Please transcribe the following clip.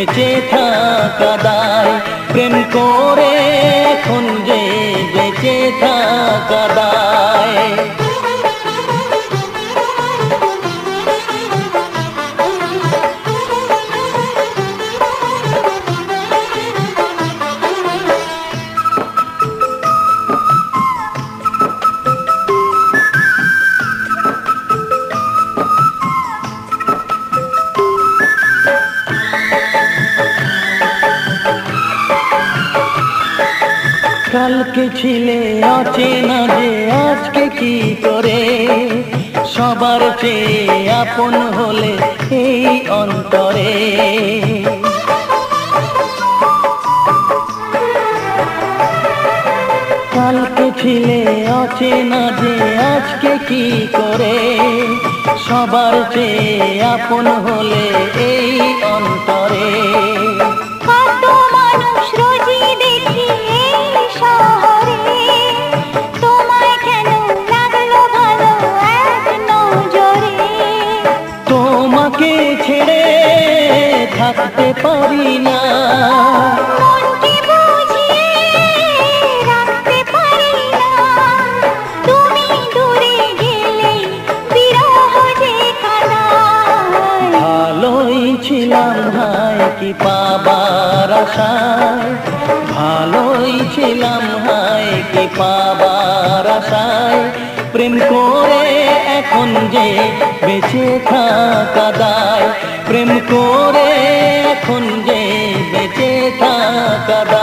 বেঁচে থাকা দায়, প্রেম করে এখন যে বেঁচে থাকা দায়। কালকে ছিলে অচেনা যে আজকে কি করে, সবার চেয়ে আপন হলে এই অন্তরে। কালকে ছিলে অচেনা যে আজকে কি করে, সবার চেয়ে আপন হলে এই অন্তরে। তোমাকে ছেড়ে থাকতে পারি না, মনকে বুঝিয়ে রাখতে পারি না, তুমি দূরে গেলে বিরহ যে কাঁদায়। ভালোই ছিলাম হায় কি পাবার আশায়, ভালোই ছিলাম হায় কি পাবার আশায়, প্রেম করে এখন যে বেঁচে থাকা দায়, প্রেম করে এখন যে বেঁচে থাকা দায়।